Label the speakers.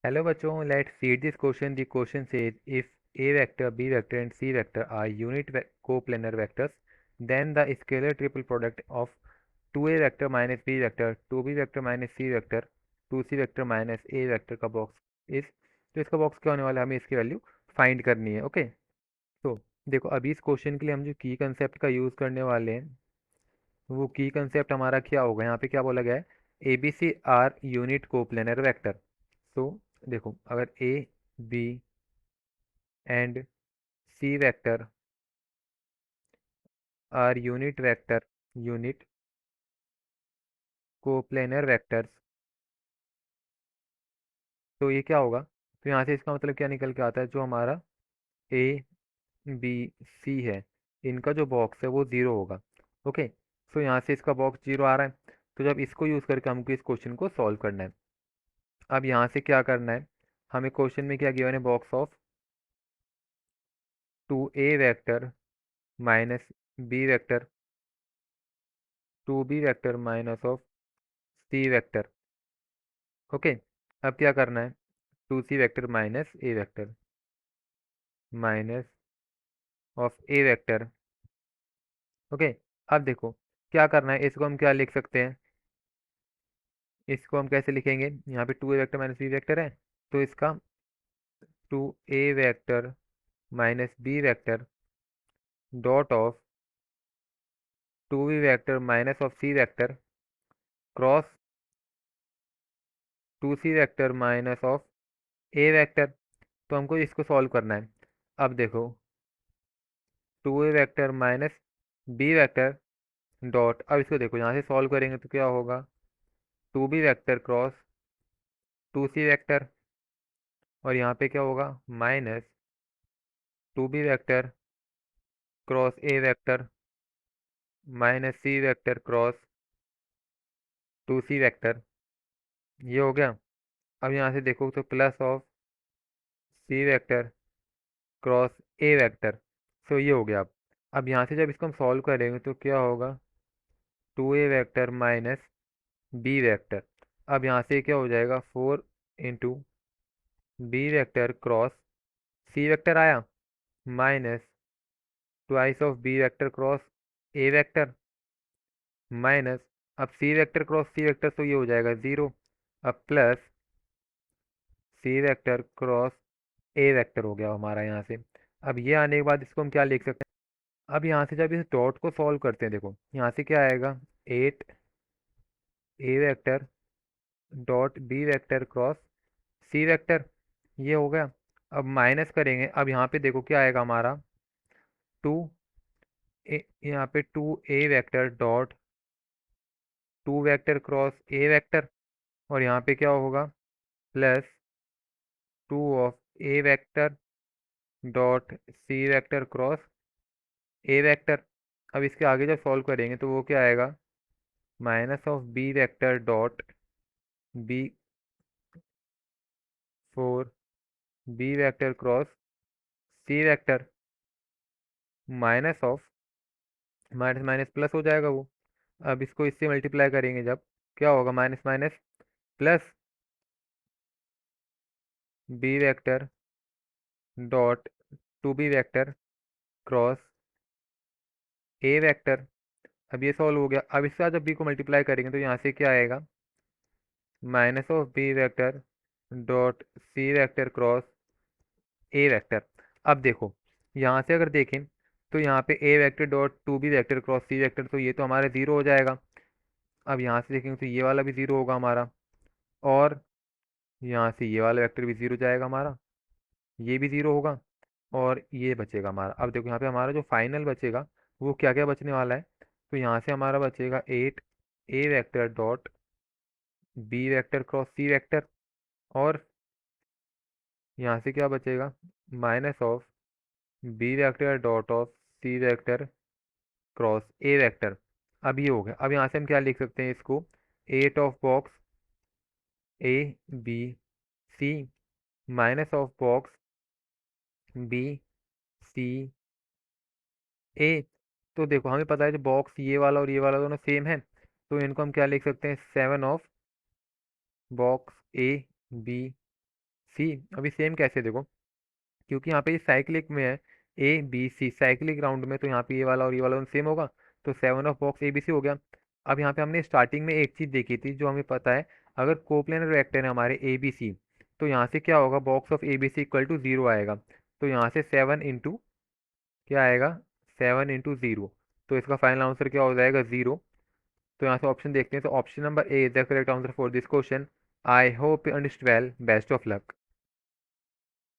Speaker 1: Hello bachcho, let's see this question. The question says if A vector, B vector and C vector are unit coplanar vectors, then the scalar triple product of 2A vector minus B vector, 2B vector minus C vector, 2C vector minus A vector का box इस तो इसका box क्या होने वाला है, हमें इसकी वैल्यू फाइंड करनी है। ओके, तो देखो अभी इस क्वेश्चन के लिए हम जो की कंसेप्ट का यूज़ करने वाले हैं वो की कंसेप्ट हमारा क्या होगा। यहाँ पे क्या बोला गया है, A B C are unit coplanar vector. तो देखो अगर A B and C vector are unit coplanar vectors, तो ये क्या होगा। तो यहाँ से इसका मतलब क्या निकल के आता है, जो हमारा ए बी सी है इनका जो बॉक्स है वो ज़ीरो होगा। ओके, सो यहाँ से इसका बॉक्स जीरो आ रहा है। तो जब इसको यूज़ करके हमको इस क्वेश्चन को सॉल्व करना है, अब यहाँ से क्या करना है, हमें क्वेश्चन में क्या गिवन है, box of 2A vector minus B vector, 2B vector minus of C vector. Okay, अब क्या करना है, 2C vector minus A vector minus of A vector. Okay, अब देखो क्या करना है, इसको हम क्या लिख सकते हैं, इसको हम कैसे लिखेंगे, यहाँ पे 2A vector minus B vector है, तो इसका 2A vector minus B vector dot of 2B vector minus of C vector cross 2C vector minus of A vector. तो हमको इसको सॉल्व करना है। अब देखो 2A vector minus B vector dot, अब इसको देखो यहाँ से सॉल्व करेंगे तो क्या होगा, 2B vector cross 2C vector, और यहाँ पे क्या होगा minus 2B vector cross A vector minus C vector cross 2C vector. ये हो गया। अब यहाँ से देखो तो plus of C vector cross A vector. So ये हो गया। अब यहाँ से जब इसको हम सॉल्व करेंगे तो क्या होगा, 2A vector minus B vector. अब यहाँ से क्या हो जाएगा, 4 B vector cross C vector आया minus twice of B vector cross A vector minus, अब C vector cross C vector तो ये हो जाएगा ज़ीरो, अब plus C vector cross A vector हो गया हमारा यहाँ से। अब ये आने के बाद इसको हम क्या लिख सकते हैं, अब यहाँ से जब इस डॉट को सॉल्व करते हैं, देखो यहाँ से क्या आएगा, 8A vector dot B vector cross C vector. ये हो गया। अब माइनस करेंगे, अब यहाँ पे देखो क्या आएगा हमारा, टू यहाँ पे 2A vector dot 2 vector cross A vector, और यहाँ पे क्या होगा plus 2 of A vector dot C vector cross A vector. अब इसके आगे जब सॉल्व करेंगे तो वो क्या आएगा, minus of B vector dot B 4 B vector cross C vector minus of, minus minus plus हो जाएगा वो। अब इसको इससे मल्टीप्लाई करेंगे जब, क्या होगा minus minus plus B vector dot 2B vector cross A vector. अब ये सॉल्व हो गया। अब इसके साथ जब बी को मल्टीप्लाई करेंगे तो यहाँ से क्या आएगा, minus of B vector dot C vector cross A vector. अब देखो यहाँ से अगर देखें तो यहाँ पे A vector dot 2B vector cross C vector, तो ये तो हमारा ज़ीरो हो जाएगा। अब यहाँ से देखेंगे तो ये वाला भी ज़ीरो होगा हमारा, और यहाँ से ये वाला वेक्टर भी ज़ीरो जाएगा हमारा, ये भी ज़ीरो होगा, और ये बचेगा हमारा। अब देखो यहाँ पे हमारा जो फाइनल बचेगा वो क्या क्या बचने वाला है, तो यहाँ से हमारा बचेगा 8A vector dot B vector cross C vector, और यहाँ से क्या बचेगा, minus of B vector dot of C vector cross A vector. अब ये हो गया। अब यहाँ से हम क्या लिख सकते हैं इसको, eight of box A B C minus of box B C A. तो देखो हमें पता है जो बॉक्स ये वाला और ये वाला दोनों सेम है, तो इनको हम क्या लिख सकते हैं, 7 of box A B C. अभी सेम कैसे देखो, क्योंकि यहाँ पे ये साइक्लिक में है, A B C cyclic round में, तो यहाँ पे ये वाला और ये वाला सेम होगा, तो 7 of box A B C हो गया। अब यहाँ पे हमने स्टार्टिंग में एक चीज़ देखी थी जो हमें पता है, अगर कोप्लेनर वेक्टर है हमारे ए बी सी, तो यहाँ से क्या होगा, box of A B C equal to zero आएगा। तो यहाँ से 7 इंटू क्या आएगा, 7 इंटू 0, तो इसका फाइनल आंसर क्या हो जाएगा, 0। तो यहाँ से ऑप्शन देखते हैं, तो option number A is the correct answer for this question. I hope you understand well, best of luck.